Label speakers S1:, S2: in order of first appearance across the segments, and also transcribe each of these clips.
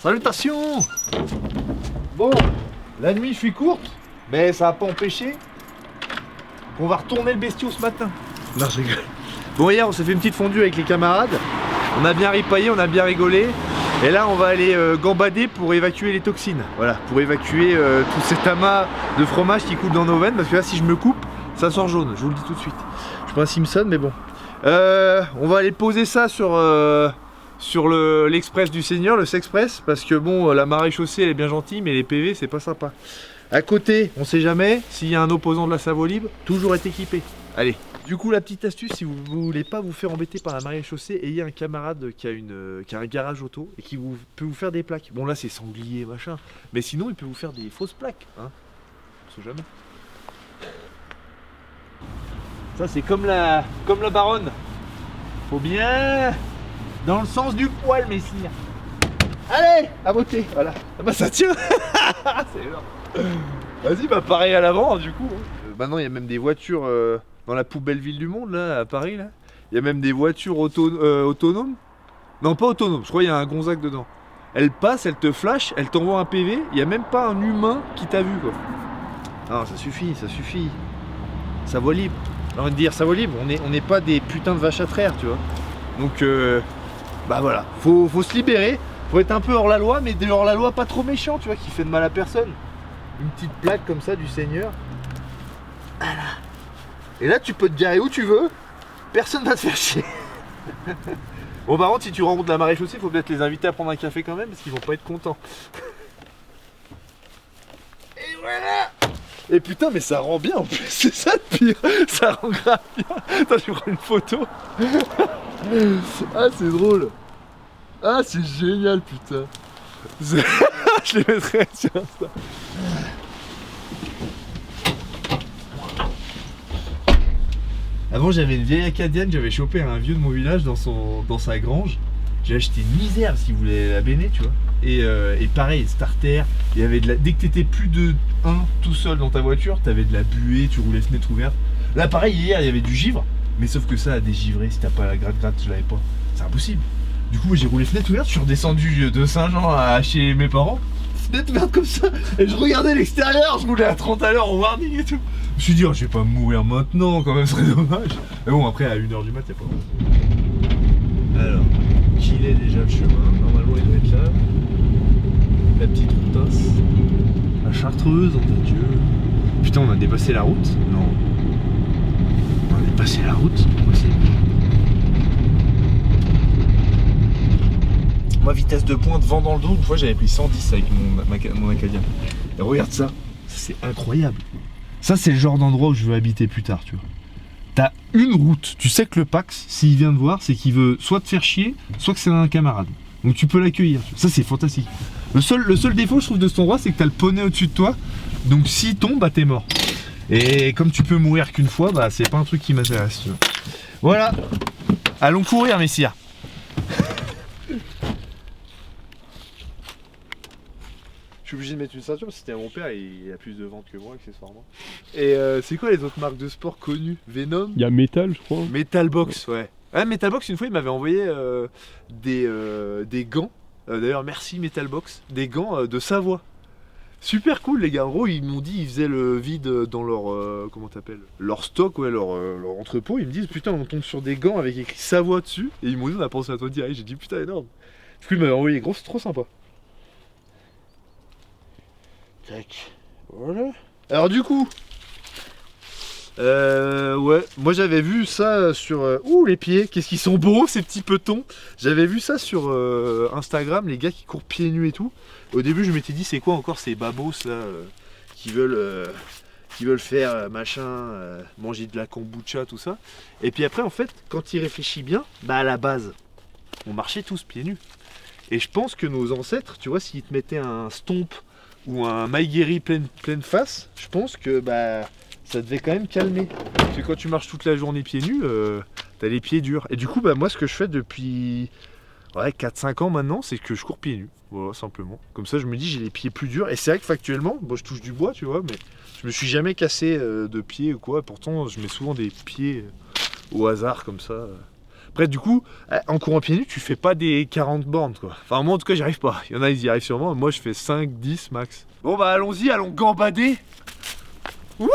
S1: Salutations. Bon, la nuit je suis courte, mais ça n'a pas empêché qu'on va retourner le bestiau ce matin. Non, je rigole. Bon, hier on s'est fait une petite fondue avec les camarades. On a bien ripaillé, on a bien rigolé. Et là on va aller gambader pour évacuer les toxines. Voilà, pour évacuer tout cet amas de fromage qui coule dans nos veines. Parce que là si je me coupe, ça sort jaune, je vous le dis tout de suite. Je suis pas un Simpson mais bon. On va aller poser ça sur l'express du Seigneur, le Sexpress. Parce que bon, la marée chaussée elle est bien gentille, mais les PV c'est pas sympa. À côté, on sait jamais, s'il y a un opposant de la Savo Libre, toujours être équipé. Allez. Du coup, la petite astuce, si vous voulez pas vous faire embêter par la marée chaussée, ayez un camarade qui a un garage auto et qui peut vous faire des plaques. Bon là c'est sanglier machin, mais sinon il peut vous faire des fausses plaques, hein. On sait jamais. Ça c'est comme la baronne. Faut bien dans le sens du poil, messire. Allez, à voter, voilà. Ah bah ça tient. C'est énorme. Vas-y, bah pareil à l'avant du coup. Maintenant il y a même des voitures dans la plus belle ville du monde là, à Paris là. Il y a même des voitures autonomes. Non pas autonomes, je crois qu'il y a un Gonzague dedans. Elle passe, elle te flash, elle t'envoie un PV, il n'y a même pas un humain qui t'a vu quoi. Non ça suffit, ça suffit. Ça voit libre. J'ai envie de dire ça voit libre, on n'est pas des putains de vaches à traire, tu vois. Donc bah voilà, faut se libérer, faut être un peu hors la loi, mais hors la loi pas trop méchant, tu vois, qui fait de mal à personne. Une petite plaque comme ça du Seigneur. Voilà. Et là tu peux te garer où tu veux, personne va te faire chier. Bon par contre si tu rencontres la marée chaussée, faut peut-être les inviter à prendre un café quand même, parce qu'ils vont pas être contents. Et voilà. Et putain mais ça rend bien en plus, c'est ça le pire. Ça rend grave bien. Attends je vais prendre une photo. Ah c'est drôle. Ah c'est génial putain. Je les mettrai sur Insta. Avant j'avais une vieille acadienne que j'avais chopé à un vieux de mon village dans sa grange. J'ai acheté une misère s'il voulait la béner, tu vois. Et pareil, starter, il y avait dès que t'étais plus de 1 tout seul dans ta voiture, t'avais de la buée, tu roulais fenêtre ouverte. Là pareil, hier il y avait du givre, mais sauf que ça à dégivrer, si t'as pas la gratte-gratte, je l'avais pas. C'est impossible. Du coup j'ai roulé fenêtre ouverte, je suis redescendu de Saint-Jean à chez mes parents, fenêtre ouverte comme ça, et je regardais l'extérieur, je roulais à 30 à l'heure en warning et tout. Je me suis dit, oh, je vais pas mourir maintenant, quand même, ce serait dommage. Mais bon, après, à 1h du mat, y'a pas. Alors, qu'il est déjà le chemin, normalement il doit être là. La petite routasse. La Chartreuse, en Dieu. Putain, on a dépassé la route? Non. On a dépassé la route? C'est possible. Moi, vitesse de pointe, vent dans le dos, une fois j'avais pris 110 avec mon Acadien. Et regarde ça, c'est incroyable. Ça c'est le genre d'endroit où je veux habiter plus tard, tu vois. T'as une route, tu sais que le Pax, s'il vient te voir, c'est qu'il veut soit te faire chier, soit que c'est un camarade. Donc tu peux l'accueillir, ça c'est fantastique. Le seul défaut je trouve de cet endroit, c'est que t'as le poney au-dessus de toi, donc s'il tombe, bah t'es mort. Et comme tu peux mourir qu'une fois, bah c'est pas un truc qui m'intéresse, tu vois. Voilà, allons courir messieurs. Je suis obligé de mettre une ceinture parce que c'était mon père et il a plus de ventes que moi accessoirement. Et c'est quoi les autres marques de sport connues? Venom?
S2: Il y a Metal, je crois.
S1: Metal Box, ouais. Ah, Metal Box, une fois il m'avait envoyé des gants. D'ailleurs merci Metal Box, des gants de Savoie. Super cool les gars. En gros ils m'ont dit ils faisaient le vide dans leur comment t'appelles, leur stock, ouais, leur entrepôt. Ils me disent putain on tombe sur des gants avec écrit Savoie dessus. Et ils m'ont dit on a pensé à toi direct. J'ai dit putain énorme. Du coup il m'avait envoyé gros, c'est trop sympa. Tac, voilà. Alors du coup, ouais, moi j'avais vu ça sur... ouh les pieds, qu'est-ce qu'ils sont beaux ces petits petons. J'avais vu ça sur Instagram, les gars qui courent pieds nus et tout. Au début je m'étais dit c'est quoi encore ces babos là qui veulent faire machin, manger de la kombucha, tout ça. Et puis après en fait, quand il réfléchit bien, bah à la base, on marchait tous pieds nus. Et je pense que nos ancêtres, tu vois, s'ils te mettaient un stomp ou un maïgueri pleine face, je pense que bah ça devait quand même calmer. Parce que quand tu marches toute la journée pieds nus, t'as les pieds durs. Et du coup bah moi ce que je fais depuis 4-5 ans maintenant, c'est que je cours pieds nus. Voilà, simplement. Comme ça je me dis j'ai les pieds plus durs. Et c'est vrai que factuellement, bon je touche du bois tu vois, mais je me suis jamais cassé de pied ou quoi. Pourtant je mets souvent des pieds au hasard comme ça. Après du coup, en courant pieds nus, tu fais pas des 40 bornes quoi. Enfin moi en tout cas j'y arrive pas. Il y en a ils y arrivent sûrement, moi je fais 5, 10 max. Bon bah allons-y, allons gambader. Wouh.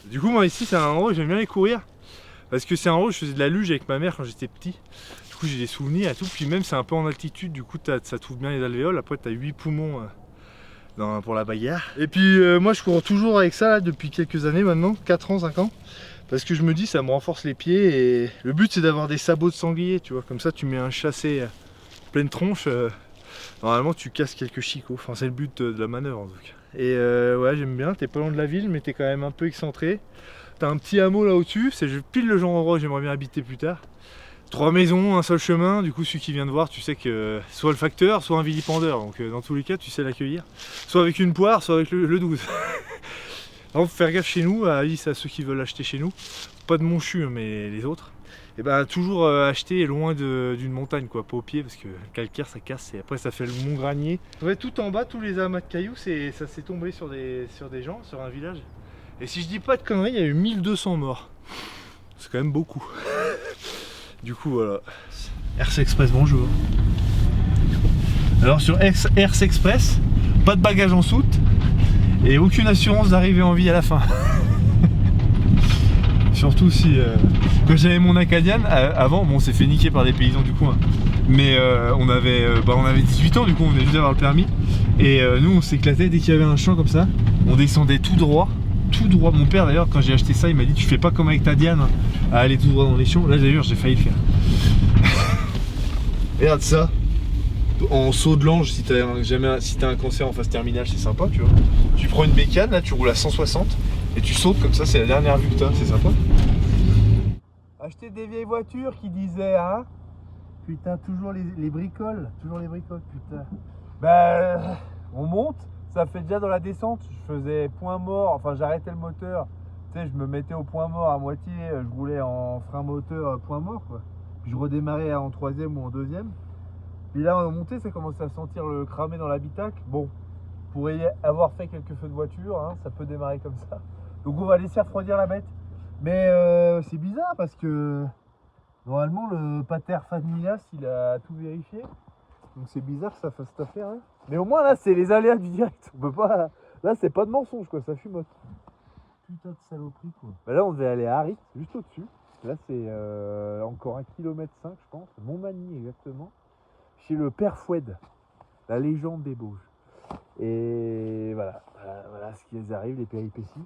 S1: Du coup moi ici c'est un endroit où j'aime bien aller courir parce que c'est un endroit où je faisais de la luge avec ma mère quand j'étais petit. Du coup j'ai des souvenirs et tout, puis même c'est un peu en altitude, du coup ça t'ouvre bien les alvéoles, après t'as 8 poumons pour la bagarre. Et puis moi je cours toujours avec ça là, depuis quelques années maintenant, 4 ans, 5 ans. Parce que je me dis ça me renforce les pieds et le but c'est d'avoir des sabots de sanglier, tu vois, comme ça tu mets un chassé pleine tronche, normalement tu casses quelques chicots, enfin c'est le but de la manœuvre en tout cas. Et ouais j'aime bien, t'es pas loin de la ville mais t'es quand même un peu excentré. T'as un petit hameau là au-dessus, c'est pile le genre d'endroit où j'aimerais bien habiter plus tard. 3 maisons, un seul chemin, du coup celui qui vient de voir tu sais que soit le facteur, soit un vilipendeur, donc dans tous les cas tu sais l'accueillir. Soit avec une poire, soit avec le 12. Alors faut faire gaffe chez nous, à ceux qui veulent acheter chez nous, pas de Monchu mais les autres. Et bah toujours acheter loin d'une montagne quoi, pas au pied parce que le calcaire ça casse et après ça fait le Mont Granier. Ouais, tout en bas, tous les amas de cailloux, ça s'est tombé sur des gens, sur un village. Et si je dis pas de conneries, il y a eu 1200 morts. C'est quand même beaucoup. Du coup voilà. RC Express, bonjour. Alors sur RC Express, pas de bagages en soute et aucune assurance d'arriver en vie à la fin. Surtout si quand j'avais mon Acadian avant, bon on s'est fait niquer par des paysans du coin, mais on avait 18 ans, du coup on venait juste d'avoir le permis et nous on s'éclatait dès qu'il y avait un champ comme ça, on descendait tout droit. Mon père d'ailleurs quand j'ai acheté ça il m'a dit tu fais pas comme avec ta Diane à aller tout droit dans les champs. Là d'ailleurs j'ai failli le faire. Regarde ça, en saut de l'ange, si t'as un cancer en phase terminale c'est sympa tu vois. Tu prends une bécane là, tu roules à 160 et tu sautes comme ça, c'est la dernière vue que t'as, c'est sympa. Acheter des vieilles voitures qui disaient hein, putain toujours les bricoles, putain. Bah on monte. Ça fait déjà dans la descente, je faisais point mort, enfin j'arrêtais le moteur, tu sais je me mettais au point mort à moitié, je roulais en frein moteur point mort quoi. Puis je redémarrais en troisième ou en deuxième. Puis là en montée ça commençait à sentir le cramé dans l'habitacle. Bon, pour y avoir fait quelques feux de voiture, hein, ça peut démarrer comme ça. Donc on va laisser refroidir la bête. Mais c'est bizarre parce que normalement le pater familias il a tout vérifié. Donc c'est bizarre que ça fasse cette affaire hein. Mais au moins là c'est les aléas du direct. On peut pas. Là c'est pas de mensonge quoi, ça fumote. Putain de saloperie quoi. Bah là on devait aller à Harit, juste au-dessus. Là c'est encore 1,5 km je pense. Montmagny exactement. Chez le père Foued, la légende des Bauges. Et voilà ce qui les arrive, les péripéties.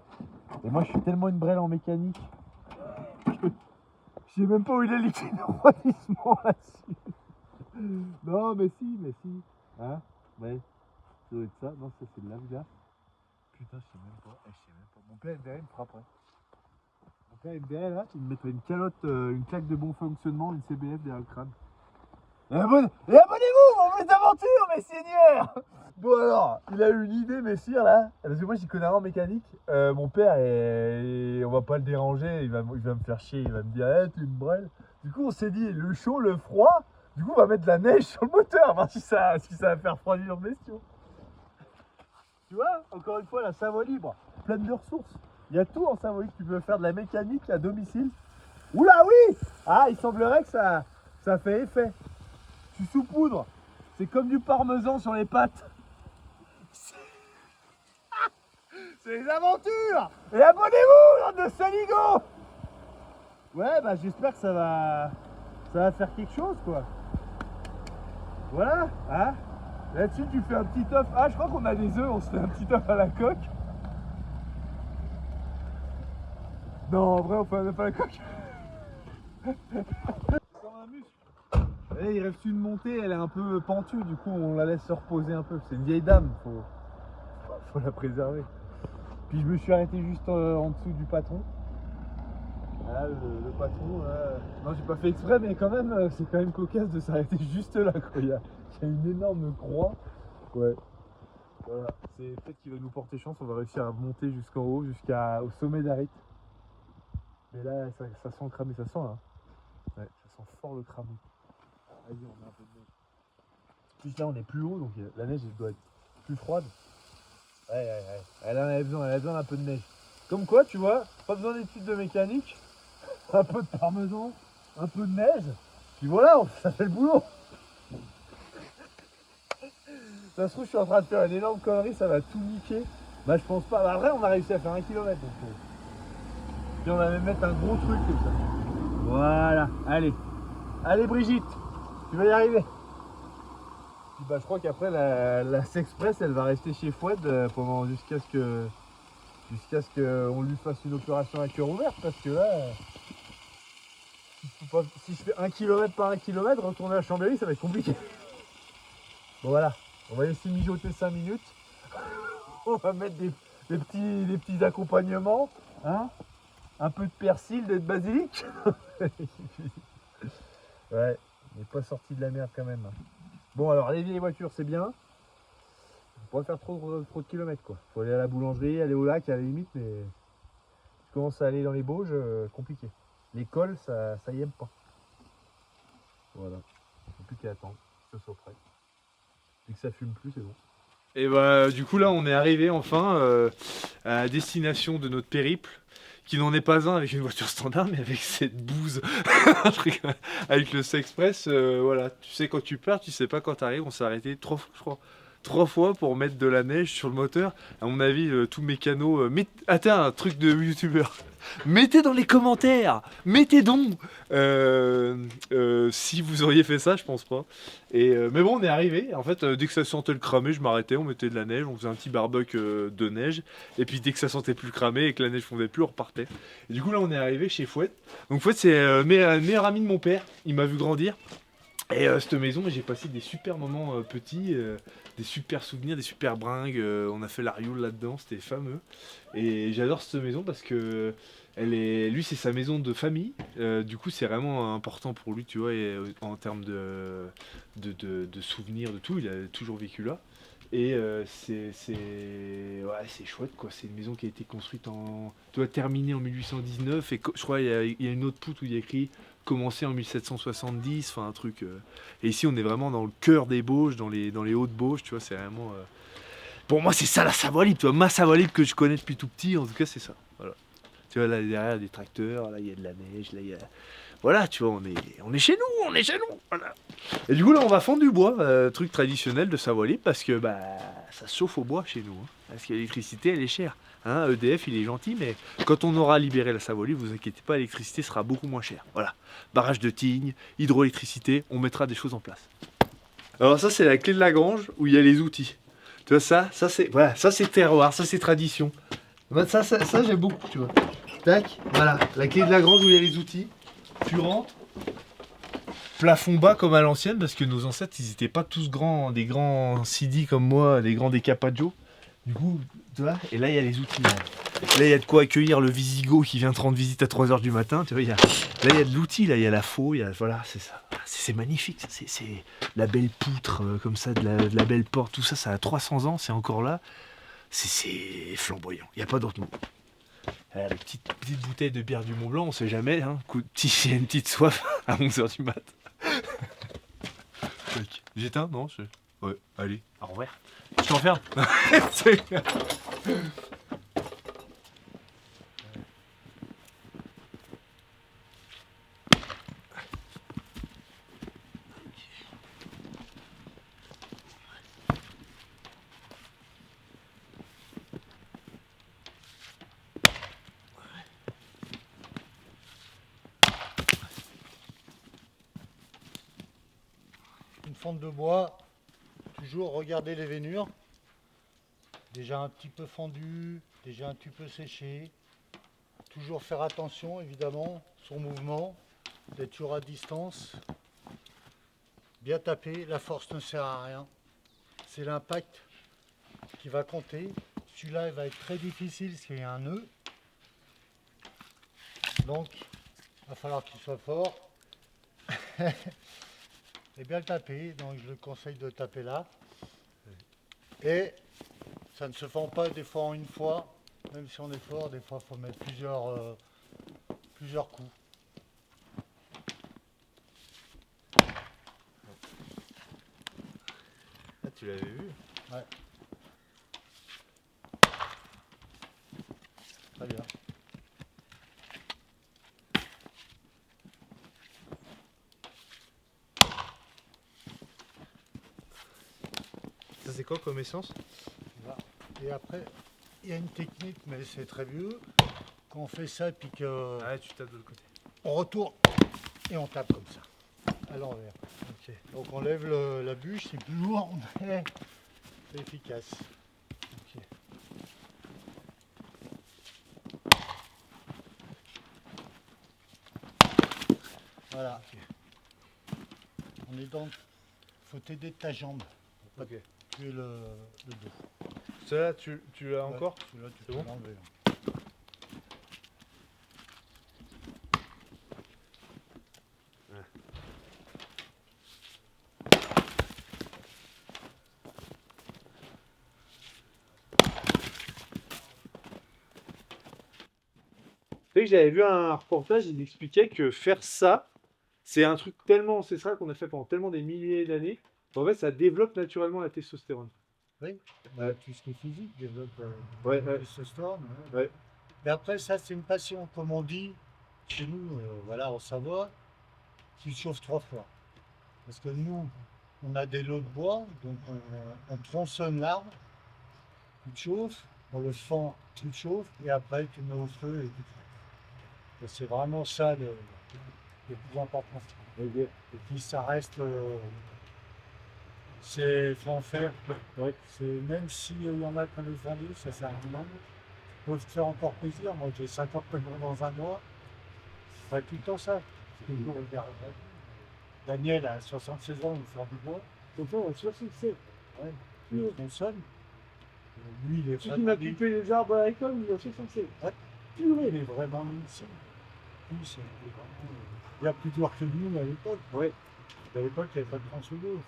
S1: Et moi je suis tellement une brêle en mécanique que je sais même pas où il est liquide de refroidissement là-dessus. Non mais si. Hein? Ouais. Ça doit être ça. Non ça c'est de l'Afghan. Putain je sais même pas. Mon père il me verrait, il me frapperait. Mon père il me verrait là, il me mettrait une calotte, une claque de bon fonctionnement, une CBF derrière le crâne. Et abonnez-vous pour plus d'aventures mes seigneurs. Bon alors, il a eu une idée messire là. Parce que moi j'y connais rien en mécanique. Mon père on va pas le déranger, il va me faire chier, il va me dire hey, t'es une brêle. Du coup on s'est dit le chaud, le froid. Du coup on va mettre de la neige sur le moteur, voir si ça va faire refroidir le bestiau. Tu vois, encore une fois la Savoie libre, pleine de ressources. Il y a tout en Savoie libre, tu peux faire de la mécanique à domicile. Oula oui. Ah il semblerait que ça fait effet. Tu saupoudres, c'est comme du parmesan sur les pâtes. C'est les aventures. Et abonnez-vous, de saligots. Ouais bah j'espère que ça va Ça va faire quelque chose quoi. Voilà, hein. Là-dessus tu fais un petit œuf. Ah je crois qu'on a des œufs, on se fait un petit œuf à la coque. Non en vrai on fait un œuf à la coque. Comme un muscle. Et il reste une montée, elle est un peu pentue, du coup on la laisse se reposer un peu. C'est une vieille dame, faut la préserver. Puis je me suis arrêté juste en dessous du patron. Là, le patron, non j'ai pas fait exprès mais quand même c'est quand même cocasse de s'arrêter juste là quoi. Il y a une énorme croix. Ouais. Voilà. C'est peut-être qu'il va nous porter chance, on va réussir à monter jusqu'en haut, jusqu'au sommet d'Arit. Mais là ça sent le cramé, ça sent là. Ouais, ça sent fort le cramé. Vas-y on met un peu de neige. Plus là on est plus haut donc la neige elle doit être plus froide. Ouais. Elle en a besoin d'un peu de neige. Comme quoi tu vois, pas besoin d'études de mécanique. Un peu de parmesan, un peu de neige, puis voilà, ça fait le boulot. Ça se trouve, je suis en train de faire une énorme connerie, ça va tout niquer. Bah, je pense pas. Bah, après, on a réussi à faire 1 km. Donc, puis on va même mettre un gros truc comme ça. Voilà, allez. Allez, Brigitte, tu vas y arriver. Puis, bah, je crois qu'après, la Sexpress, elle va rester chez Fouad pendant jusqu'à ce qu'on lui fasse une opération à cœur ouvert, parce que là. Si je fais 1 km par 1 km, retourner à Chambéry, ça va être compliqué. Bon voilà, on va laisser mijoter 5 minutes. On va mettre des petits accompagnements. Hein, un peu de persil, de basilic. Ouais, on n'est pas sorti de la merde quand même. Bon alors les vieilles voitures c'est bien. On peut pas faire trop de kilomètres quoi. Faut aller à la boulangerie, aller au lac à la limite, mais je commence à aller dans les Bauges, compliqué. L'école, ça y aime pas. Voilà, il n'y a plus qu'à attendre que ça soit prêt. Dès que ça fume plus, c'est bon. Et bah du coup là on est arrivé enfin à la destination de notre périple, qui n'en est pas un avec une voiture standard, mais avec cette bouse, avec le Sexpress, voilà, tu sais quand tu pars, tu sais pas quand t'arrives, on s'est arrêté 3 fois je crois. 3 fois pour mettre de la neige sur le moteur. À mon avis, tous mes canaux. Attends, un truc de youtubeur. Mettez dans les commentaires, mettez donc si vous auriez fait ça, je pense pas. Mais bon, on est arrivé. En fait, dès que ça sentait le cramé, je m'arrêtais, on mettait de la neige, on faisait un petit barbecue de neige. Et puis dès que ça sentait plus le cramé et que la neige fondait plus, on repartait. Et du coup, là, on est arrivé chez Fouette. Donc Fouette, c'est le meilleur ami de mon père. Il m'a vu grandir. Et cette maison, j'ai passé des super moments petits, des super souvenirs, des super bringues. On a fait la rioule là-dedans, c'était fameux. Et j'adore cette maison parce que lui, c'est sa maison de famille. Du coup, c'est vraiment important pour lui, tu vois, en termes de souvenirs, de tout. Il a toujours vécu là. Et c'est chouette, quoi. C'est une maison qui a été construite terminée en 1819. Et je crois il y a une autre poutre où il y a écrit commencé en 1770, enfin un truc. Et ici, on est vraiment dans le cœur des Bauges, dans les Hauts-de-Bauges, tu vois, c'est vraiment. Pour moi, c'est ça la Savoie libre, tu vois, ma Savoie libre que je connais depuis tout petit, en tout cas, c'est ça. Voilà. Tu vois, là derrière, il y a des tracteurs, là, il y a de la neige, là, il y a. Voilà, tu vois, on est chez nous, voilà. Et du coup, là, on va fendre du bois, truc traditionnel de Savoie libre, parce que bah, ça se chauffe au bois chez nous, hein, parce que l'électricité, elle est chère. Hein, EDF, il est gentil, mais quand on aura libéré la Savoie libre, vous inquiétez pas, l'électricité sera beaucoup moins chère. Voilà, barrage de Tignes, hydroélectricité, on mettra des choses en place. Alors ça, c'est la clé de la grange où il y a les outils. Tu vois, ça c'est terroir, ça c'est tradition. Ça j'aime beaucoup, tu vois. Tac, voilà, la clé de la grange où il y a les outils. Tu rentres, plafond bas comme à l'ancienne, parce que nos ancêtres, ils n'étaient pas tous grands, des grands Sidi comme moi, des grands Decapaggio. Du coup, tu vois, et là, il y a les outils. Là, il y a de quoi accueillir le Visigoth qui vient te rendre visite à 3h du matin. Tu vois, là, il y a de l'outil, là, il y a la faux, voilà, c'est ça. C'est magnifique, c'est la belle poutre, comme ça, de la belle porte, tout ça, ça a 300 ans, c'est encore là. C'est flamboyant, il n'y a pas d'autre mot. La petite bouteille de bière du Mont Blanc, on sait jamais, hein. Il y a une petite soif à 11h du mat. J'éteins, non Ouais, allez, au revoir. Je t'enferme.
S2: fente de bois, toujours regarder les veinures. Déjà un petit peu fendu, déjà un petit peu séché. Toujours faire attention évidemment, son mouvement, d'être toujours à distance. Bien taper, la force ne sert à rien. C'est l'impact qui va compter. Celui-là il va être très difficile parce qu'il y a un nœud. Donc il va falloir qu'il soit fort. Et bien le taper, donc je le conseille de taper là. Et ça ne se fend pas des fois en une fois, même si on est fort, des fois il faut mettre plusieurs coups.
S1: Ah, tu l'avais vu?
S2: Ouais. Très bien.
S1: Ça c'est quoi comme essence?
S2: Voilà. Et après, il y a une technique, mais c'est très vieux. Quand on fait ça, puis qu'on
S1: Ah, tu tapes de l'autre côté.
S2: retourne et on tape comme ça, à l'envers.
S1: Ok.
S2: Donc on lève la bûche, c'est plus lourd, mais c'est efficace. Ok. Voilà. On est dans. Faut t'aider de ta jambe. Faut pas
S1: Ok.
S2: tuer le dos.
S1: Celle-là, tu l'as
S2: Ouais,
S1: encore?
S2: celui-là, tu
S1: C'est
S2: peux
S1: bon
S2: l'enlever.
S1: Tu sais que j'avais vu un reportage, il expliquait que faire ça, c'est un truc tellement ancestral qu'on a fait pendant tellement des milliers d'années. En fait, ça développe naturellement la testostérone.
S2: Oui, bah, tout ce qui est physique développe
S1: Ouais,
S2: le
S1: ouais.
S2: testostérone. Ouais.
S1: Ouais.
S2: Mais après, ça, c'est une passion, comme on dit chez nous, voilà, en Savoie, qui chauffe 3 fois. Parce que nous, on a des lots de bois, donc on tronçonne l'arbre, tu le chauffes, on le fend, tu le chauffes, et après tu le mets au feu et tu le fais. C'est vraiment ça le plus important. Et puis ça reste, c'est faut en faire.
S1: Ouais.
S2: C'est même s'il y en a qui le font, ça sert à rien. Faut se faire encore plaisir. Moi j'ai 50 paiements dans un mois, je ferai tout le temps ça. C'est toujours le garde. Daniel a 76 ans, il fait du bois. Donc on 76. Ouais. Il consonne. Lui, il est
S1: Celui qui m'a
S2: vraiment.
S1: coupé les arbres à l'école, il a 67.
S2: Ouais. Purée, il est vraiment médecin. Lui, il y a plus dur que nous à l'époque.
S1: Ouais.
S2: À l'époque, il n'y avait pas de transfugeuse.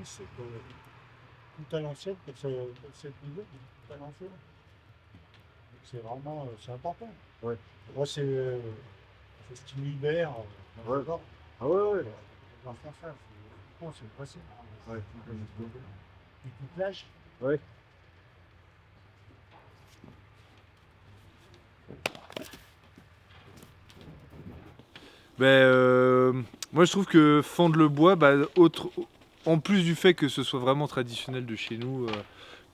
S2: C'est tout à l'ancienne, pour cette niveau, tout à l'ancienne. Donc c'est vraiment, c'est important.
S1: Ouais.
S2: Moi, c'est ce qui me libère.
S1: Ouais. Ah ouais, ouais.
S2: On va faire ça. C'est possible.
S1: Ouais.
S2: Et tu plages.
S1: Ouais. Moi je trouve que fendre le bois, en plus du fait que ce soit vraiment traditionnel de chez nous,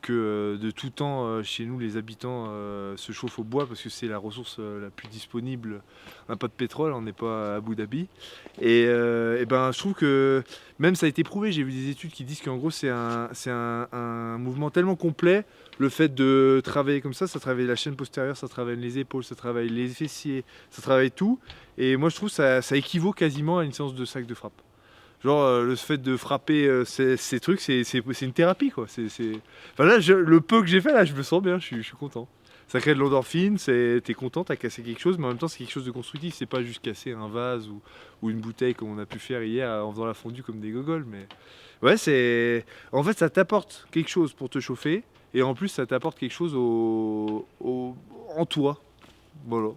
S1: que de tout temps chez nous les habitants se chauffent au bois parce que c'est la ressource la plus disponible. On n'a pas de pétrole, on n'est pas à Abu Dhabi. Et ben je trouve que même ça a été prouvé, j'ai vu des études qui disent qu'en gros c'est un mouvement tellement complet. Le fait de travailler comme ça travaille la chaîne postérieure, ça travaille les épaules, ça travaille les fessiers, ça travaille tout. Et moi je trouve que ça équivaut quasiment à une séance de sac de frappe. Genre le fait de frapper ces trucs, c'est une thérapie quoi. Enfin là, le peu que j'ai fait là, je me sens bien, je suis content. Ça crée de l'endorphine, t'es content, t'as cassé quelque chose, mais en même temps c'est quelque chose de constructif. C'est pas juste casser un vase ou une bouteille comme on a pu faire hier en faisant la fondue comme des gogoles. Mais ouais, en fait ça t'apporte quelque chose pour te chauffer et en plus ça t'apporte quelque chose en toi. Voilà.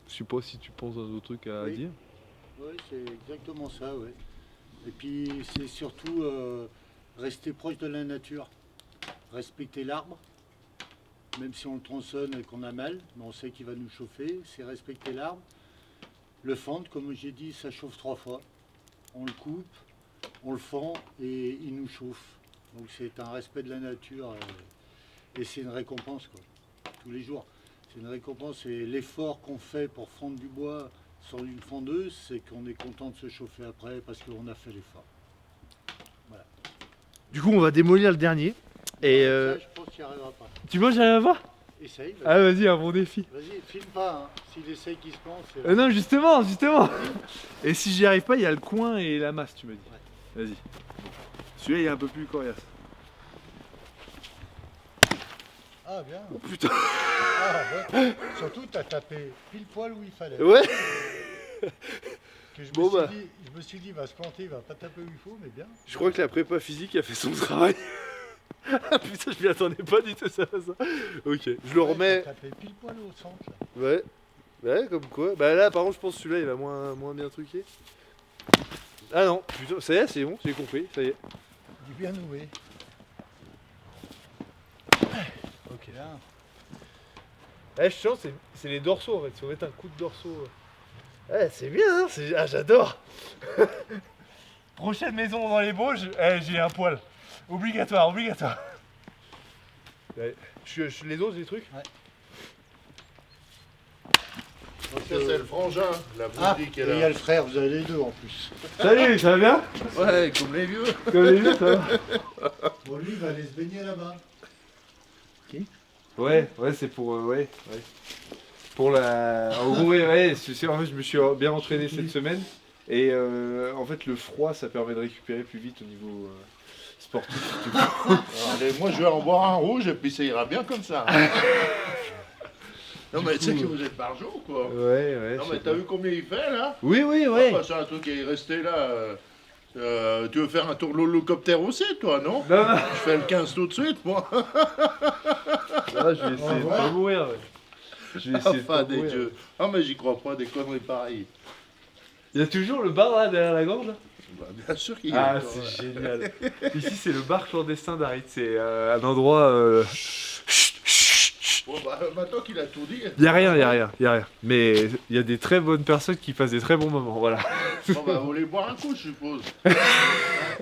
S1: Je sais pas si tu penses à d'autres trucs à
S2: Oui.
S1: dire.
S2: Oui, c'est exactement ça, ouais. Et puis c'est surtout rester proche de la nature, respecter l'arbre, même si on le tronçonne et qu'on a mal, mais on sait qu'il va nous chauffer, c'est respecter l'arbre. Le fendre, comme j'ai dit, ça chauffe 3 fois. On le coupe, on le fend et il nous chauffe. Donc c'est un respect de la nature et c'est une récompense quoi, tous les jours. C'est une récompense et l'effort qu'on fait pour fendre du bois sur une fondeuse, c'est qu'on est content de se chauffer après parce qu'on a fait l'effort. Voilà.
S1: Du coup, on va démolir le dernier. Et
S2: Ça, je pense qu'il n'y arrivera pas.
S1: tu vois, j'arrive à voir.
S2: Essaye.
S1: Ah, vas-y, un bon défi.
S2: Vas-y, filme pas. Hein. S'il essaye qu'il se lance.
S1: Non, justement. Et si j'y arrive pas, il y a le coin et la masse, tu me dis.
S2: Ouais.
S1: Vas-y. Celui-là, il est un peu plus coriace.
S2: Ah, bien.
S1: Oh putain.
S2: Ah, ouais. Surtout, t'as tapé pile poil où il fallait.
S1: Ouais.
S2: Que je,
S1: Bon,
S2: me suis
S1: bah.
S2: dit, je me suis dit, il va se planter, il va pas taper où il faut, mais bien.
S1: Je crois que la prépa physique a fait son travail. Ah putain, je m'y attendais pas du tout, ça. Ok, je le remets.
S2: T'as tapé pile poil au centre. Là.
S1: Ouais. Ouais, comme quoi. Bah là, par contre, je pense que celui-là, il va moins bien truquer. Ah non, putain, ça y est, c'est bon, j'ai compris, ça y est.
S2: Il est bien noué.
S1: Ok.
S2: Bien.
S1: Eh, je sens, c'est les dorsaux en fait, si on met un coup de dorsaux. Eh, c'est bien, hein, ah, j'adore. Prochaine maison dans les Bauges, j'ai un poil. Obligatoire. Ouais. Les autres, des trucs.
S3: Donc ça c'est le frangin, la
S2: Ah,
S3: boutique
S2: et
S3: est
S2: il y
S3: là.
S2: a le frère, vous avez les deux en plus.
S1: Salut, ça va bien?
S3: Ouais, comme les vieux.
S1: Comme les vieux, ça va?
S2: Bon, lui, il va aller se baigner là-bas.
S1: Ouais, c'est pour. Ouais. Pour la. En gros, ouais, en fait, je me suis bien entraîné cette semaine. Et en fait, le froid, ça permet de récupérer plus vite au niveau sportif. Du coup.
S3: Allez, moi je vais en boire un rouge et puis ça ira bien comme ça. Non mais tu sais que vous êtes barjot quoi.
S1: Ouais.
S3: Non mais t'as vu combien il fait là?
S1: Oui,
S3: Ah, bah, c'est un truc qui est resté là. Tu veux faire un tour de l'hélicoptère aussi toi, non?
S1: Non.
S3: Je fais le 15 tout de suite moi.
S1: Là, je vais essayer de pas mourir. Ouais. Je vais essayer de
S3: Enfin
S1: pas
S3: des
S1: mourir.
S3: dieux. Ah mais j'y crois pas, des conneries pareilles.
S1: Il y a toujours le bar là derrière la gorge là.
S3: Bah, bien sûr qu'il y a.
S1: Ah,
S3: encore,
S1: c'est génial. Ici, c'est le bar clandestin d'Arit. C'est un endroit.
S3: Bon, bah, maintenant qu'il a tout dit.
S1: Il y a rien. Mais il y a des très bonnes personnes qui passent des très bons moments. Voilà.
S3: Bon, bah, vous voulez boire un coup, je suppose.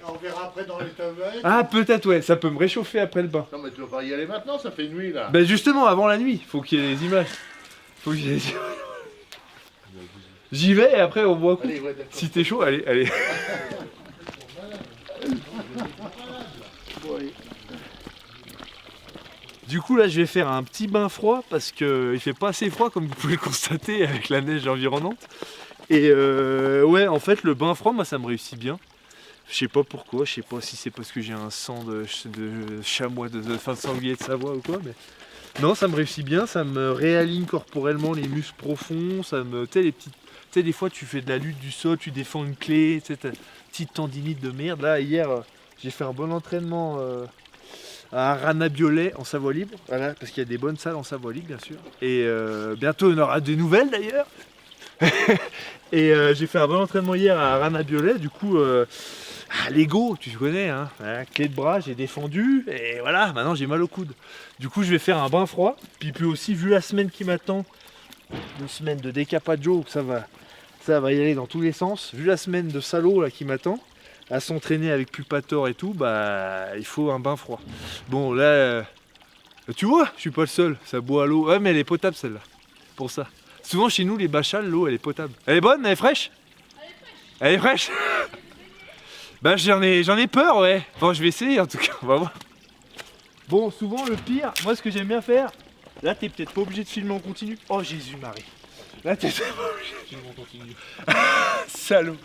S2: On verra après dans les tablettes.
S1: Ah, peut-être, ouais. Ça peut me réchauffer après le bain.
S3: Non mais tu vas pas y aller maintenant, ça fait nuit là.
S1: Ben justement, avant la nuit, faut qu'il y ait les images. Faut qu'il y ait les images. J'y vais et après on boit un coup.
S3: Allez, ouais, d'accord.
S1: Si t'es chaud, allez. Du coup là je vais faire un petit bain froid parce que il fait pas assez froid comme vous pouvez le constater avec la neige environnante. Et ouais en fait le bain froid moi ça me réussit bien. Je sais pas pourquoi, je sais pas si c'est parce que j'ai un sang de chamois, de sanglier de Savoie ou quoi, mais non ça me réussit bien, ça me réaligne corporellement les muscles profonds, ça me. Tu sais les petites. Tu sais des fois tu fais de la lutte du sol, tu défends une clé, tu sais t'as une petite tendinite de merde. Là hier j'ai fait un bon entraînement à Arana-Biolay en Savoie libre, voilà, parce qu'il y a des bonnes salles en Savoie libre bien sûr. Et bientôt on aura des nouvelles d'ailleurs. Et j'ai fait un bon entraînement hier à Arana-Biolay, du coup l'ego, tu connais, hein, clé de bras, j'ai défendu, et voilà, maintenant j'ai mal au coude. Du coup je vais faire un bain froid, puis aussi vu la semaine qui m'attend, une semaine de décapaggio, ça va y aller dans tous les sens, vu la semaine de salaud là qui m'attend, à s'entraîner avec Pupator et tout, bah il faut un bain froid. Bon là, tu vois, je suis pas le seul, ça boit à l'eau, ouais mais elle est potable celle-là, pour ça. Souvent chez nous les bachals, l'eau elle est potable. Elle est bonne, elle est fraîche? Elle est fraîche. Bah j'en ai peur ouais. Bon je vais essayer en tout cas, on va voir. Bon souvent le pire, moi ce que j'aime bien faire, là t'es peut-être pas obligé de filmer en continu. Oh Jésus-Marie. Là t'es pas obligé de filmer en continu. Salaud.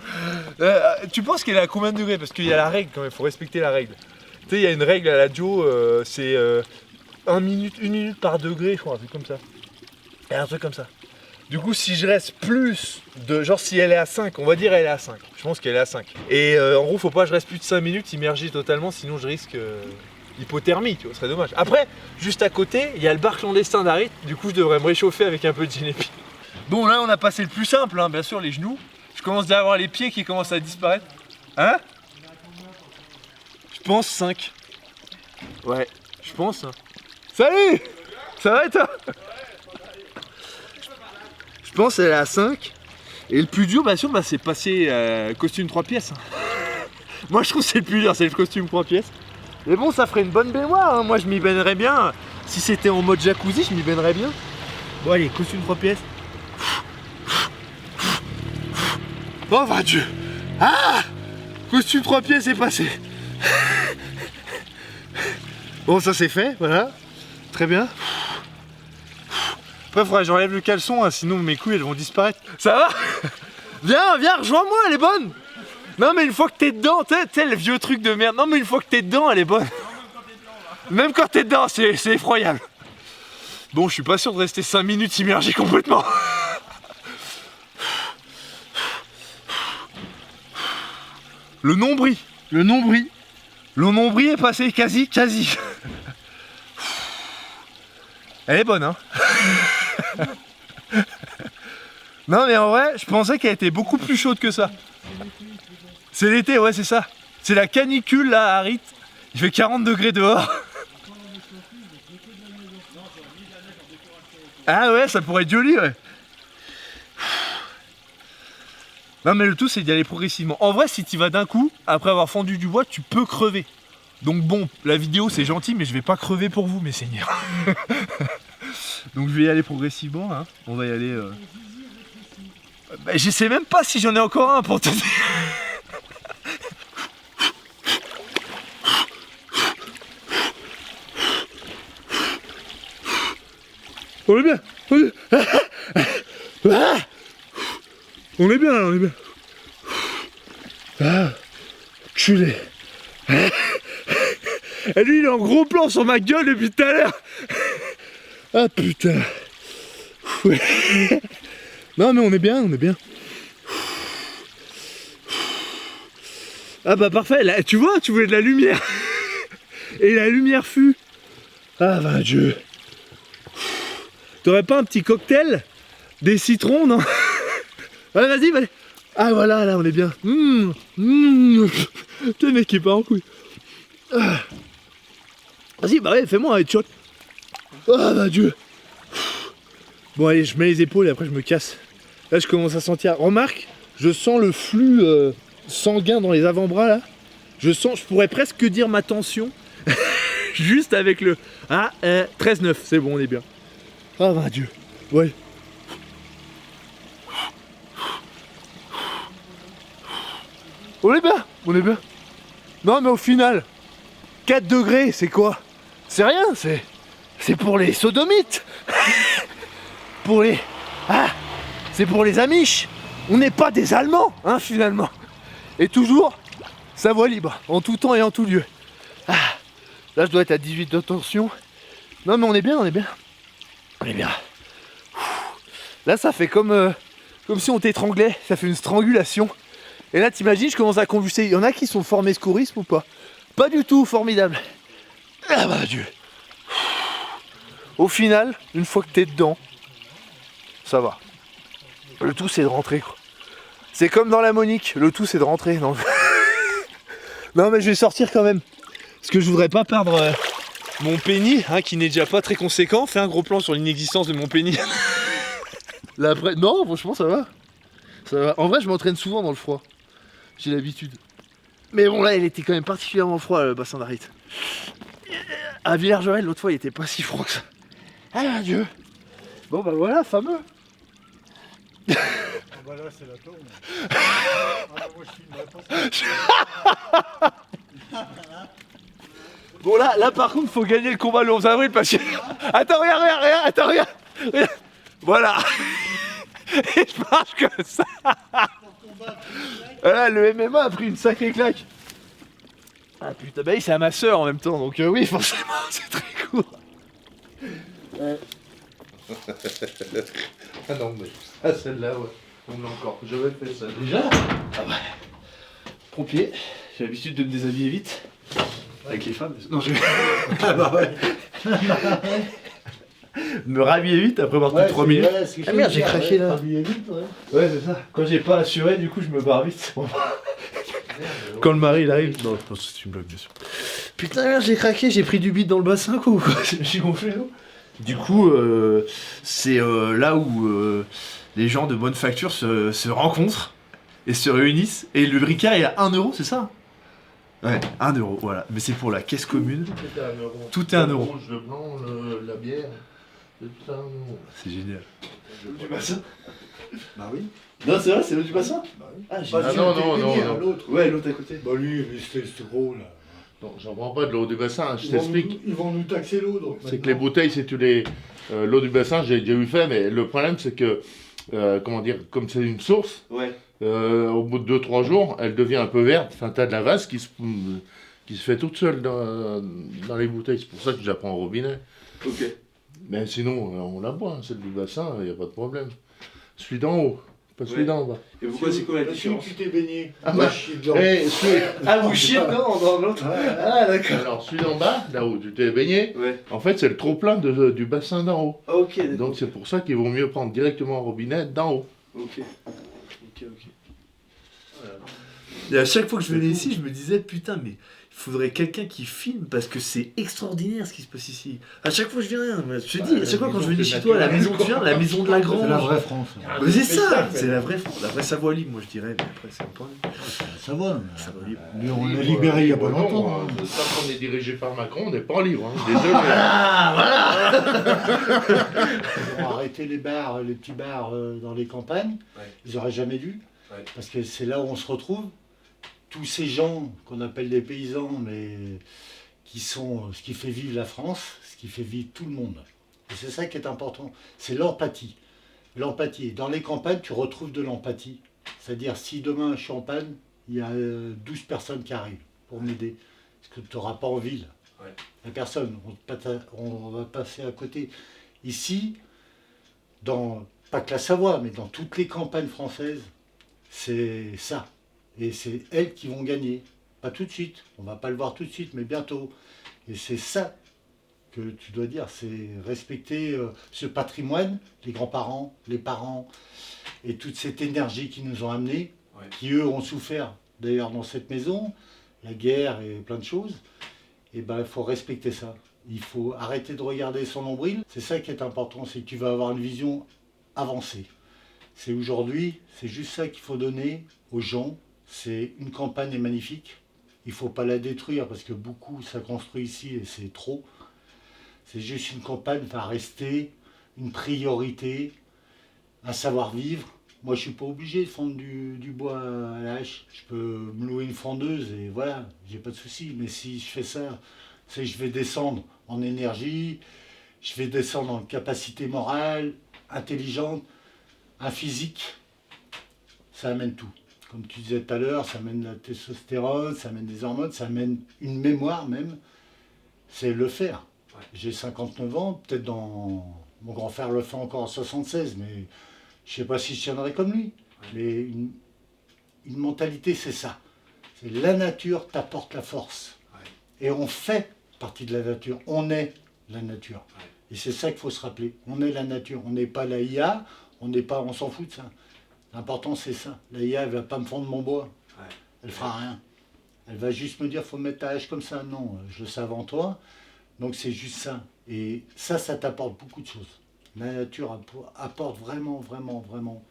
S1: Tu penses qu'elle est à combien de degrés? Parce qu'il y a la règle quand même, faut respecter la règle. Tu sais il y a une règle à la Joe, c'est 1 minute par degré je crois, un truc comme ça. Et un truc comme ça. Du coup, si je reste plus de... Genre, si elle est à 5, on va dire elle est à 5. Je pense qu'elle est à 5. Et en gros, faut pas que je reste plus de 5 minutes immergé totalement, sinon je risque hypothermie, tu vois, ce serait dommage. Après, juste à côté, il y a le bar clandestin d'Arit. Du coup, je devrais me réchauffer avec un peu de Genepi. Bon, là, on a passé le plus simple, hein, bien sûr, les genoux. Je commence déjà à avoir les pieds qui commencent à disparaître. Hein? Je pense 5. Ouais, je pense. Hein. Salut! Ça va et toi? Je pense qu'elle est à 5. Et le plus dur, bien sûr, c'est passer costume 3 pièces. Moi, je trouve que c'est le plus dur, c'est le costume 3 pièces. Mais bon, ça ferait une bonne baignoire. Hein. Moi, je m'y baignerais bien. Si c'était en mode jacuzzi, je m'y baignerais bien. Bon, allez, costume 3 pièces. Oh, mon Dieu. Ah! Costume 3 pièces est passé. Bon, ça c'est fait, voilà. Très bien. Après, faudrait que j'enlève le caleçon, hein, sinon mes couilles elles vont disparaître. Ça va? Viens, viens, rejoins-moi, elle est bonne. Non, mais une fois que t'es dedans, tu sais, le vieux truc de merde. Non, mais une fois que t'es dedans, elle est bonne. Même quand t'es dedans, c'est effroyable. Bon, je suis pas sûr de rester 5 minutes immergé complètement. Le nombril. Le nombril est passé quasi. Elle est bonne, hein. Non, mais en vrai, je pensais qu'elle était beaucoup plus chaude que ça. C'est l'été, ouais, c'est ça. C'est la canicule là à Arrit. Il fait 40 degrés dehors. Ah ouais, ça pourrait être joli, ouais. Non, mais le tout, c'est d'y aller progressivement. En vrai, si tu vas d'un coup, après avoir fendu du bois, tu peux crever. Donc bon, la vidéo, c'est gentil, mais je vais pas crever pour vous, mes seigneurs. Donc je vais y aller progressivement, hein. On va y aller... Bah, je sais même pas si j'en ai encore un pour te dire. On est bien. On est bien là, on est bien. Ah, culé. Et lui il est en gros plan sur ma gueule depuis tout à l'heure. Ah putain. Non mais on est bien, Ah bah parfait, là, tu vois, tu voulais de la lumière. Et la lumière fut. Ah bah Dieu. T'aurais pas un petit cocktail? Des citrons, non? Ouais, vas-y, vas-y. Ah voilà, là on est bien. T'es mec qui part en couille. Ah. Vas-y, bah ouais, fais-moi un headshot. Ah bah Dieu. Bon allez, je mets les épaules et après je me casse. Là je commence à sentir. Remarque, je sens le flux sanguin dans les avant-bras là. Je pourrais presque dire ma tension. Juste avec le... Ah, 13,9, c'est bon, on est bien. Ah bah Dieu. Ouais. On est bien. Non mais au final, 4 degrés, c'est quoi? C'est rien, c'est pour les sodomites. C'est pour les Amish. On n'est pas des Allemands, hein, finalement. Et toujours, sa voie libre, en tout temps et en tout lieu. Ah, là, je dois être à 18 de tension. Non, mais on est bien. Là, ça fait comme si on t'étranglait. Ça fait une strangulation. Et là, t'imagines, je commence à convulser. Il y en a qui sont formés secourisme ou pas? Pas du tout, formidable. Ah bah Dieu. Au final, une fois que t'es dedans, ça va. Le tout c'est de rentrer quoi. C'est comme dans la Monique, le tout c'est de rentrer. Non, non mais je vais sortir quand même. Parce que je voudrais pas perdre mon pénis, hein, qui n'est déjà pas très conséquent. Fais un gros plan sur l'inexistence de mon pénis. Là après. Non, franchement ça va. Ça va. En vrai je m'entraîne souvent dans le froid. J'ai l'habitude. Mais bon là il était quand même particulièrement froid le bassin d'Arrit. À Villers-Jorel l'autre fois il était pas si froid que ça. Ah Dieu. Bon bah voilà, fameux.
S2: Ah bah là c'est la tourne. Ah bah moi je filmerai pas ça.
S1: Bon là par contre faut gagner le combat le 11 avril parce que... Attends regarde. Voilà. Et je marche comme ça. Voilà, le MMA a pris une sacrée claque. Ah putain, bah oui c'est à ma soeur en même temps donc oui forcément c'est très court.
S3: Ah non, mais ah, celle-là, ouais. On l'a encore. J'avais fait ça.
S1: Déjà? Ah bah. Pompier, j'ai l'habitude de me déshabiller vite. Avec les femmes. Non, je... Ah bah ouais. Me rhabiller vite après avoir tout 3 minutes. Ah merde, j'ai craqué là. Ouais, c'est ça. Quand j'ai pas assuré, du coup, je me barre vite. Quand le mari il arrive. Non, c'est une blague, bien sûr. Putain, merde, j'ai craqué, j'ai pris du bide dans le bassin, quoi. Je me suis gonflé, non? Du coup, c'est là où les gens de bonne facture se rencontrent et se réunissent. Et le briquet est à 1 €, c'est ça? Ouais, 1 €, voilà. Mais c'est pour la caisse commune. Tout est 1 €.
S3: Le rouge, le blanc, la bière.
S1: C'est génial.
S2: L'eau du bassin? Bah oui.
S1: Non, c'est vrai, c'est l'eau du bassin?
S2: Bah oui.
S1: Ah,
S3: Ah non,
S2: l'autre.
S1: Ouais, l'autre à côté.
S2: Bah lui, c'était ce gros là.
S3: Non, j'en prends pas de l'eau du bassin, hein, je
S2: Ils vont
S3: t'explique.
S2: ils vont nous taxer l'eau. Donc
S3: C'est que les bouteilles, si tu les. L'eau du bassin, j'ai déjà eu fait, mais le problème, c'est que, comment dire, comme c'est une source,
S1: Ouais.
S3: au bout de 2-3 jours, elle devient un peu verte. Enfin, t'as de la vase qui se fait toute seule dans les bouteilles. C'est pour ça que je la prends au robinet.
S1: Ok.
S3: Mais sinon, on la boit, hein, celle du bassin, il n'y a pas de problème. Celui d'en haut, pas celui
S1: Ouais.
S3: d'en bas.
S1: Et pourquoi c'est quoi la
S2: Celui où
S1: différence?
S2: tu t'es baigné.
S3: Ah
S2: Moi,
S3: bah,
S2: je suis dedans.
S1: Ah, vous chiez dedans dans l'autre? Ah, d'accord.
S3: Alors, celui d'en bas, là où tu t'es baigné,
S1: Ouais.
S3: en fait, c'est le trop-plein du bassin d'en haut.
S1: Ok, d'accord.
S3: Donc, c'est pour ça qu'il vaut mieux prendre directement au robinet d'en haut.
S1: Ok. Ok. Et à chaque fois que je venais ici, je me disais, putain, mais il faudrait quelqu'un qui filme parce que c'est extraordinaire ce qui se passe ici. À chaque fois que je viens, je te dis, à chaque fois quand je venais chez toi, la maison que tu viens, la maison de la Grange.
S2: C'est la vraie France.
S1: Mais c'est ça, c'est la vraie France, la vraie Savoie libre, moi je dirais, mais après c'est un peu.
S2: Ça va.
S1: Savoie libre.
S2: Lui, on l'a libéré il y a pas longtemps. hein.
S3: Tant qu'on est dirigé par Macron, on n'est pas libre. Hein. Désolé.
S2: Ils ont arrêté les bars, les petits bars dans les campagnes.
S1: Ouais.
S2: Ils n'auraient jamais dû.
S1: Ouais.
S2: Parce que c'est là où on se retrouve. Tous ces gens qu'on appelle des paysans, mais qui sont ce qui fait vivre la France, ce qui fait vivre tout le monde. Et c'est ça qui est important. C'est l'empathie. L'empathie. Et dans les campagnes, tu retrouves de l'empathie. C'est-à-dire, si demain je suis en panne, il y a 12 personnes qui arrivent pour m'aider. Parce que tu n'auras pas en ville.
S1: Ouais.
S2: Il n'y a personne. On va passer à côté. Ici, pas que la Savoie, mais dans toutes les campagnes françaises, c'est ça. Et c'est elles qui vont gagner. Pas tout de suite, on ne va pas le voir tout de suite, mais bientôt. Et c'est ça que tu dois dire, c'est respecter ce patrimoine, les grands-parents, les parents, et toute cette énergie qu'ils nous ont amenée,
S1: Ouais.
S2: qui eux ont souffert d'ailleurs dans cette maison, la guerre et plein de choses. Et ben il faut respecter ça. Il faut arrêter de regarder son nombril. C'est ça qui est important, c'est que tu vas avoir une vision avancée. C'est aujourd'hui, c'est juste ça qu'il faut donner aux gens. C'est une campagne est magnifique. Il ne faut pas la détruire parce que beaucoup ça construit ici et c'est trop. C'est juste une campagne va rester une priorité, un savoir-vivre. Moi je ne suis pas obligé de fendre du bois à la hache. Je peux me louer une fendeuse et voilà, j'ai pas de souci. Mais si je fais ça, c'est je vais descendre en énergie, je vais descendre en capacité morale, intelligente, un physique. Ça amène tout. Comme tu disais tout à l'heure, ça amène la testostérone, ça amène des hormones, ça amène une mémoire même. C'est le faire.
S1: Ouais.
S2: J'ai 59 ans, peut-être dans... Mon grand frère le fait encore en 76, mais je ne sais pas si je tiendrai comme lui.
S1: Ouais.
S2: Mais une mentalité, c'est ça. C'est la nature t'apporte la force.
S1: Ouais.
S2: Et on fait partie de la nature. On est la nature.
S1: Ouais.
S2: Et c'est ça qu'il faut se rappeler. On est la nature. On n'est pas la IA, on s'en fout de ça. L'important, c'est ça. La IA, elle ne va pas me fondre mon bois.
S1: Ouais.
S2: Elle fera rien. Elle va juste me dire, faut mettre ta hache comme ça. Non, je le sais avant toi. Donc c'est juste ça. Et ça t'apporte beaucoup de choses. La nature apporte vraiment, vraiment, vraiment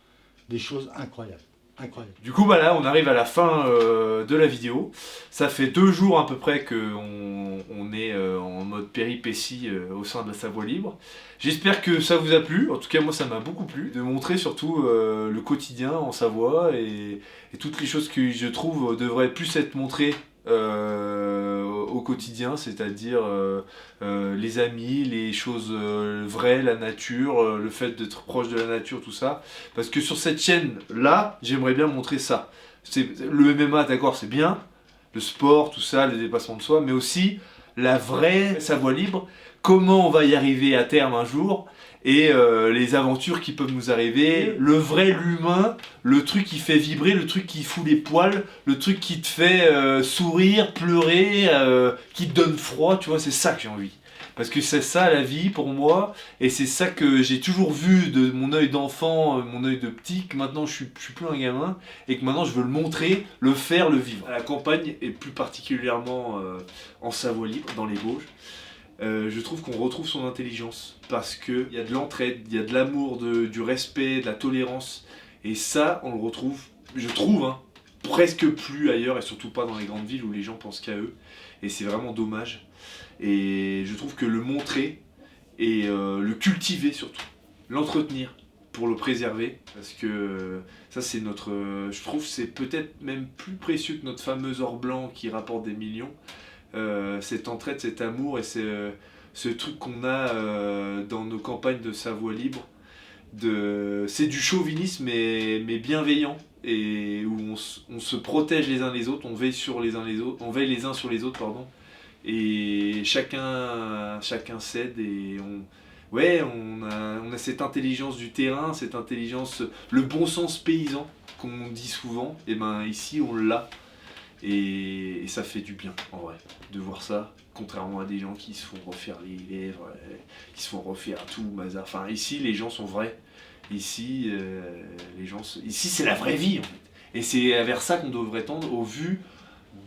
S2: des choses incroyables. Incroyable.
S1: Du coup, bah là, on arrive à la fin de la vidéo. Ça fait 2 jours à peu près qu'on est en mode péripétie au sein de la Savoie libre. J'espère que ça vous a plu. En tout cas, moi, ça m'a beaucoup plu de montrer surtout le quotidien en Savoie et toutes les choses que je trouve devraient plus être montrées au quotidien, c'est-à-dire les amis, les choses vraies, la nature, le fait d'être proche de la nature, tout ça. Parce que sur cette chaîne-là, j'aimerais bien montrer ça. Le MMA, d'accord, c'est bien, le sport, tout ça, les dépassements de soi, mais aussi la vraie Savoie libre, comment on va y arriver à terme un jour, et les aventures qui peuvent nous arriver, le vrai, l'humain, le truc qui fait vibrer, le truc qui fout les poils, le truc qui te fait sourire, pleurer, qui te donne froid, tu vois, c'est ça que j'ai envie. Parce que c'est ça la vie pour moi, et c'est ça que j'ai toujours vu de mon œil d'enfant, mon œil de petit, que maintenant je suis plus un gamin, et que maintenant je veux le montrer, le faire, le vivre. À la campagne, et plus particulièrement en Savoie libre, dans les Vosges, je trouve qu'on retrouve son intelligence parce qu'il y a de l'entraide, il y a de l'amour, du respect, de la tolérance, et ça on le retrouve, je trouve, hein, presque plus ailleurs, et surtout pas dans les grandes villes où les gens pensent qu'à eux, et c'est vraiment dommage. Et je trouve que le montrer et le cultiver surtout, l'entretenir pour le préserver, parce que ça c'est notre, je trouve c'est peut-être même plus précieux que notre fameux or blanc qui rapporte des millions. cette entraide, cet amour et ce truc qu'on a dans nos campagnes de Savoie libre. C'est du chauvinisme mais bienveillant, et où on se protège les uns les autres, on veille les uns sur les autres, pardon, et chacun cède, et on a cette intelligence du terrain, cette intelligence, le bon sens paysan qu'on dit souvent, et ben ici on l'a, et ça fait du bien en vrai de voir ça, contrairement à des gens qui se font refaire les lèvres, qui se font refaire tout, bazar. Enfin ici les gens sont vrais, ici ici c'est la vraie vie en fait, et c'est vers ça qu'on devrait tendre au vu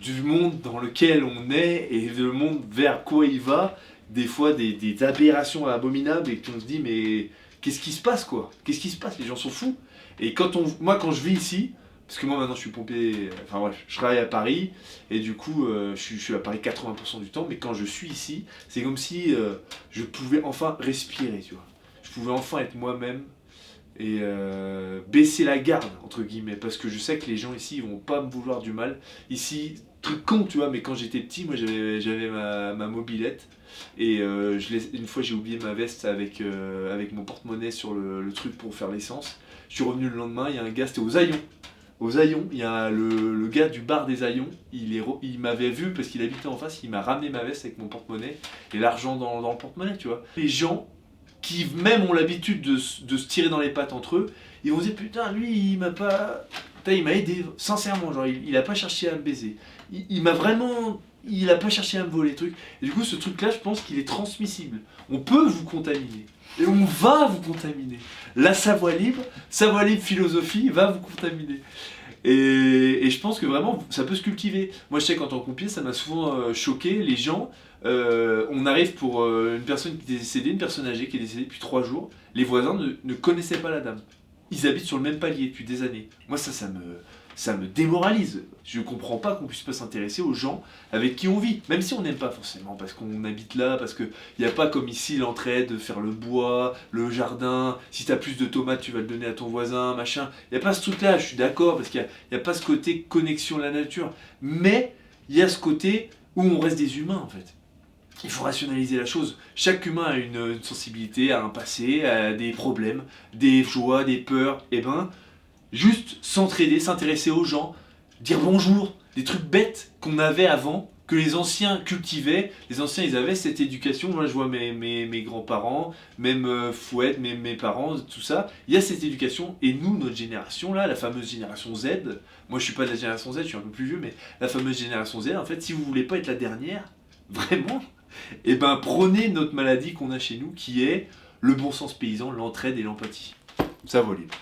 S1: du monde dans lequel on est et le monde vers quoi il va. Des fois des aberrations abominables, et qu'on se dit mais qu'est-ce qui se passe quoi? Qu'est-ce qui se passe? Les gens sont fous. Et moi quand je vis ici, parce que moi maintenant je suis pompier, enfin bref, je travaille à Paris, et du coup je suis à Paris 80% du temps, mais quand je suis ici, c'est comme si je pouvais enfin respirer, tu vois. Je pouvais enfin être moi-même, et baisser la garde, entre guillemets, parce que je sais que les gens ici ils vont pas me vouloir du mal. Ici, truc con, tu vois, mais quand j'étais petit, moi j'avais ma mobilette, et une fois j'ai oublié ma veste avec mon porte-monnaie sur le truc pour faire l'essence. Je suis revenu le lendemain, il y a un gars, c'était aux Aillons. Aux Aillons, il y a le gars du bar des Aillons, il m'avait vu parce qu'il habitait en face, il m'a ramené ma veste avec mon porte-monnaie et l'argent dans le porte-monnaie, tu vois. Les gens qui même ont l'habitude de se tirer dans les pattes entre eux, ils vont se dire putain, lui il m'a pas... Putain, il m'a aidé, sincèrement, genre il a pas cherché à me baiser. Il m'a vraiment... Il a pas cherché à me voler, truc. Et du coup, ce truc-là, je pense qu'il est transmissible. On peut vous contaminer. Et on va vous contaminer. La Savoie libre philosophie va vous contaminer. Et je pense que vraiment, ça peut se cultiver. Moi, je sais qu'en tant que pompier, ça m'a souvent choqué. Les gens, on arrive pour une personne qui est décédée, une personne âgée qui est décédée depuis 3 jours. Les voisins ne connaissaient pas la dame. Ils habitent sur le même palier depuis des années. Moi, ça me démoralise. Je comprends pas qu'on puisse pas s'intéresser aux gens avec qui on vit, même si on n'aime pas forcément, parce qu'on habite là, parce qu'il n'y a pas comme ici l'entraide, faire le bois, le jardin, si tu as plus de tomates tu vas le donner à ton voisin, machin. Il n'y a pas ce truc là, je suis d'accord, parce qu'il n'y a pas ce côté connexion à la nature, mais il y a ce côté où on reste des humains en fait. Il faut rationaliser la chose. Chaque humain a une sensibilité, a un passé, a des problèmes, des joies, des peurs, et ben... Juste s'entraider, s'intéresser aux gens, dire bonjour, des trucs bêtes qu'on avait avant, que les anciens cultivaient. Les anciens, ils avaient cette éducation. Moi, je vois mes grands-parents, même Fouette, mes parents, tout ça. Il y a cette éducation. Et nous, notre génération, là, la fameuse génération Z, moi, je suis pas de la génération Z, je suis un peu plus vieux, mais la fameuse génération Z, en fait, si vous voulez pas être la dernière, vraiment, eh ben, prenez notre maladie qu'on a chez nous, qui est le bon sens paysan, l'entraide et l'empathie. Ça vaut libre.